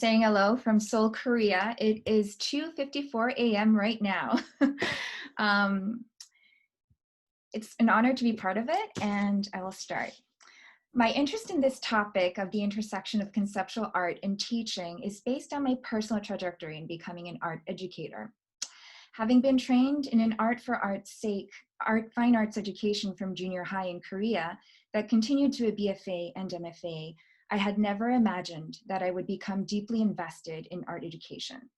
saying hello from Seoul, Korea. It is 2:54 a.m. right now. um, it's an honor to be part of it, and I will start. My interest in this topic of the intersection of conceptual art and teaching is based on my personal trajectory in becoming an art educator. Having been trained in an art for art's sake, fine arts education from junior high in Korea that continued to a BFA and MFA, I had never imagined that I would become deeply invested in art education.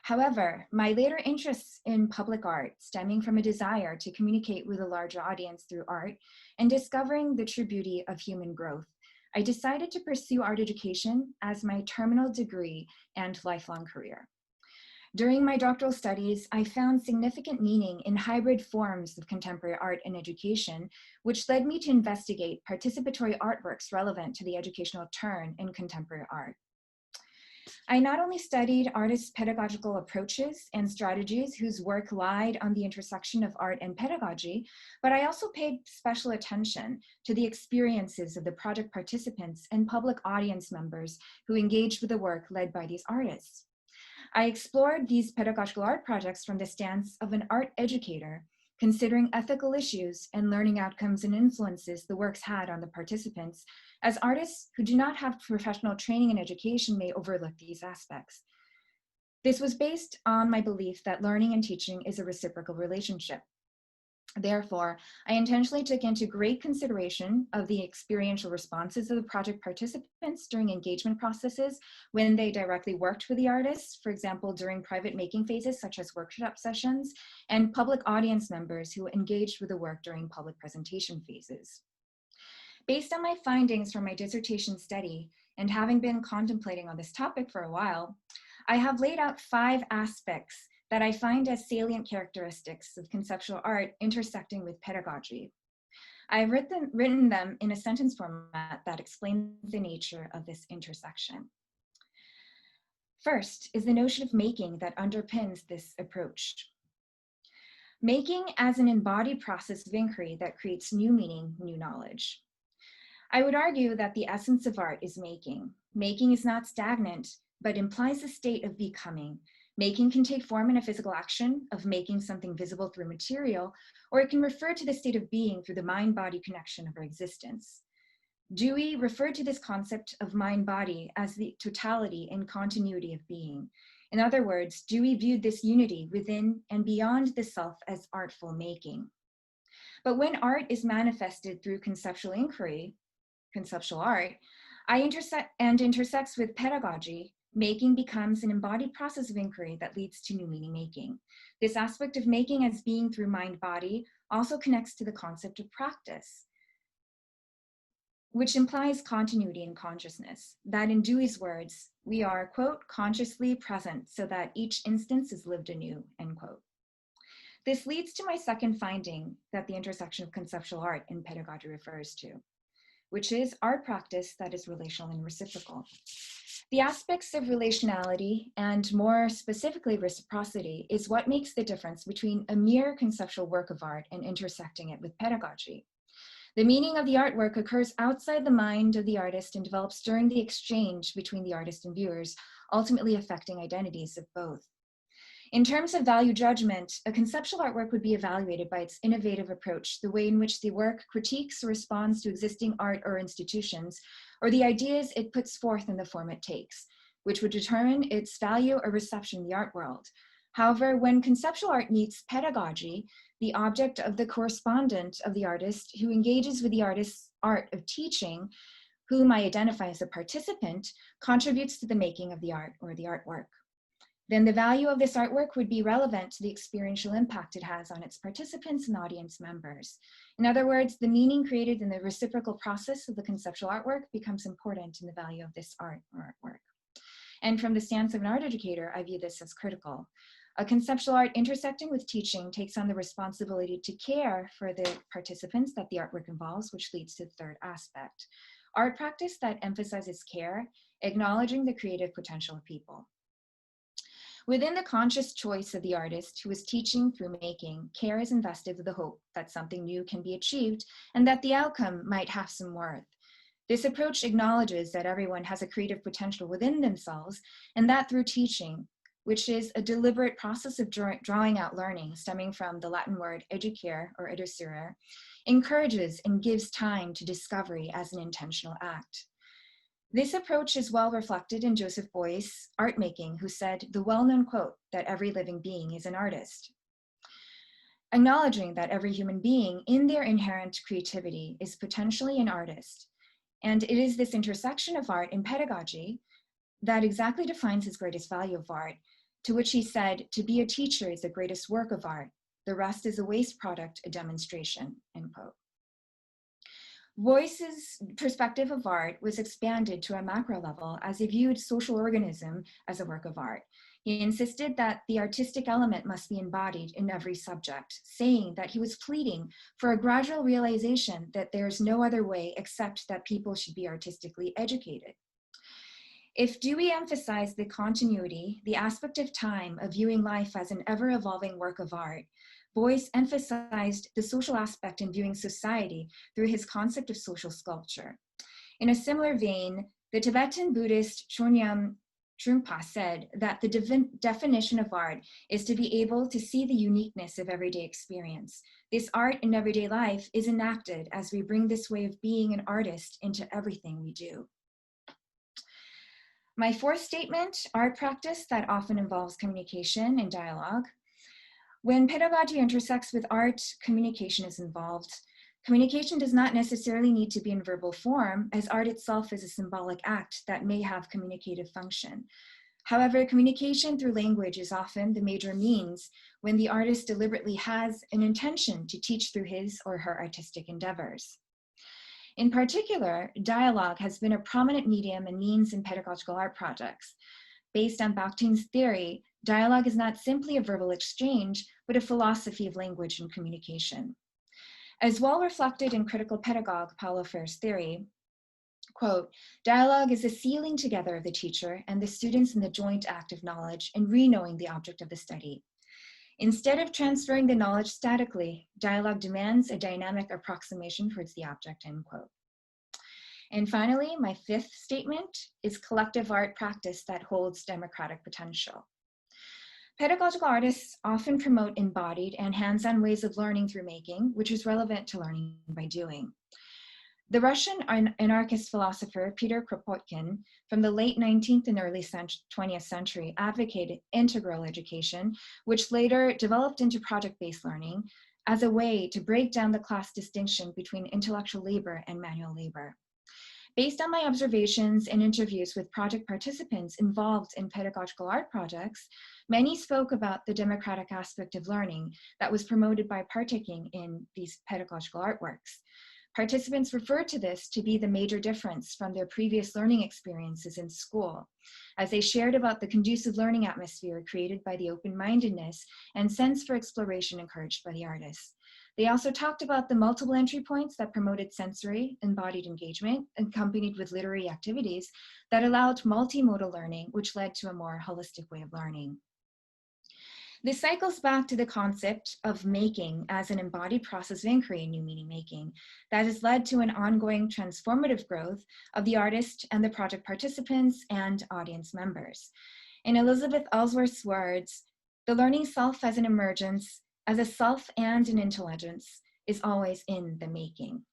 However, my later interests in public art, stemming from a desire to communicate with a larger audience through art and discovering the true beauty of human growth, I decided to pursue art education as my terminal degree and lifelong career. During my doctoral studies, I found significant meaning in hybrid forms of contemporary art and education, which led me to investigate participatory artworks relevant to the educational turn in contemporary art. I not only studied artists' pedagogical approaches and strategies whose work lied on the intersection of art and pedagogy, but I also paid special attention to the experiences of the project participants and public audience members who engaged with the work led by these artists. I explored these pedagogical art projects from the stance of an art educator, considering ethical issues and learning outcomes and influences the works had on the participants, as artists who do not have professional training and education may overlook these aspects. This was based on my belief that learning and teaching is a reciprocal relationship. Therefore, I intentionally took into great consideration of the experiential responses of the project participants during engagement processes when they directly worked with the artists, for example, during private making phases such as workshop sessions, and public audience members who engaged with the work during public presentation phases. Based on my findings from my dissertation study, and having been contemplating on this topic for a while, I have laid out 5 aspects that I find as salient characteristics of conceptual art intersecting with pedagogy. I've written them in a sentence format that explains the nature of this intersection. First is the notion of making that underpins this approach. Making as an embodied process of inquiry that creates new meaning, new knowledge. I would argue that the essence of art is making. Making is not stagnant, but implies a state of becoming. Making can take form in a physical action of making something visible through material, or it can refer to the state of being through the mind-body connection of our existence. Dewey referred to this concept of mind-body as the totality and continuity of being. In other words, Dewey viewed this unity within and beyond the self as artful making. But when art is manifested through conceptual inquiry, conceptual art, intersects with pedagogy, making becomes an embodied process of inquiry that leads to new meaning making. This aspect of making as being through mind-body also connects to the concept of practice, which implies continuity in consciousness, that in Dewey's words, we are, quote, consciously present so that each instance is lived anew, end quote. This leads to my second finding that the intersection of conceptual art and pedagogy refers to, which is art practice that is relational and reciprocal. The aspects of relationality, and more specifically reciprocity, is what makes the difference between a mere conceptual work of art and intersecting it with pedagogy. The meaning of the artwork occurs outside the mind of the artist and develops during the exchange between the artist and viewers, ultimately affecting identities of both. In terms of value judgment, a conceptual artwork would be evaluated by its innovative approach, the way in which the work critiques or responds to existing art or institutions, or the ideas it puts forth in the form it takes, which would determine its value or reception in the art world. However, when conceptual art meets pedagogy, the object of the correspondent of the artist who engages with the artist's art of teaching, whom I identify as a participant, contributes to the making of the art or the artwork. Then the value of this artwork would be relevant to the experiential impact it has on its participants and audience members. In other words, the meaning created in the reciprocal process of the conceptual artwork becomes important in the value of this art or artwork. And from the stance of an art educator, I view this as critical. A conceptual art intersecting with teaching takes on the responsibility to care for the participants that the artwork involves, which leads to the third aspect. Art practice that emphasizes care, acknowledging the creative potential of people. Within the conscious choice of the artist who is teaching through making, care is invested with the hope that something new can be achieved and that the outcome might have some worth. This approach acknowledges that everyone has a creative potential within themselves, and that through teaching, which is a deliberate process of drawing out learning stemming from the Latin word educare or educere, encourages and gives time to discovery as an intentional act. This approach is well reflected in Joseph Beuys' art making, who said the well-known quote that every living being is an artist. Acknowledging that every human being in their inherent creativity is potentially an artist, and it is this intersection of art and pedagogy that exactly defines his greatest value of art, to which he said, to be a teacher is the greatest work of art. The rest is a waste product, a demonstration, end quote. Beuys's perspective of art was expanded to a macro level as he viewed social organism as a work of art. He insisted that the artistic element must be embodied in every subject, saying that he was pleading for a gradual realization that there's no other way except that people should be artistically educated. If Dewey emphasized the continuity, the aspect of time of viewing life as an ever-evolving work of art, Beuys emphasized the social aspect in viewing society through his concept of social sculpture. In a similar vein, the Tibetan Buddhist Chögyam Trungpa said that the definition of art is to be able to see the uniqueness of everyday experience. This art in everyday life is enacted as we bring this way of being an artist into everything we do. My fourth statement, art practice that often involves communication and dialogue. When pedagogy intersects with art, communication is involved. Communication does not necessarily need to be in verbal form, as art itself is a symbolic act that may have communicative function. However, communication through language is often the major means when the artist deliberately has an intention to teach through his or her artistic endeavors. In particular, dialogue has been a prominent medium and means in pedagogical art projects. Based on Bakhtin's theory, dialogue is not simply a verbal exchange, but a philosophy of language and communication. As well reflected in critical pedagogue Paulo Freire's theory, quote, dialogue is a sealing together of the teacher and the students in the joint act of knowledge and re-knowing the object of the study. Instead of transferring the knowledge statically, dialogue demands a dynamic approximation towards the object, end quote. And finally, my fifth statement is collective art practice that holds democratic potential. Pedagogical artists often promote embodied and hands-on ways of learning through making, which is relevant to learning by doing. The Russian anarchist philosopher Peter Kropotkin from the late 19th and early 20th century advocated integral education, which later developed into project-based learning as a way to break down the class distinction between intellectual labor and manual labor. Based on my observations and interviews with project participants involved in pedagogical art projects, many spoke about the democratic aspect of learning that was promoted by partaking in these pedagogical artworks. Participants referred to this to be the major difference from their previous learning experiences in school, as they shared about the conducive learning atmosphere created by the open-mindedness and sense for exploration encouraged by the artists. They also talked about the multiple entry points that promoted sensory, embodied engagement, accompanied with literary activities that allowed multimodal learning, which led to a more holistic way of learning. This cycles back to the concept of making as an embodied process of inquiry in new meaning making that has led to an ongoing transformative growth of the artist and the project participants and audience members. In Elizabeth Ellsworth's words, the learning self as an emergence, as a self and an intelligence, is always in the making.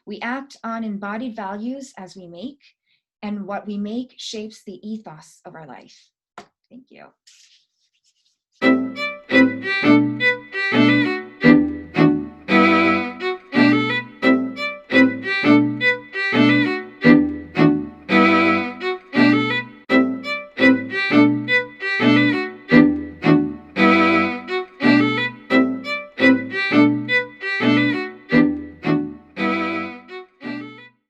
We act on embodied values as we make, and what we make shapes the ethos of our life. Thank you.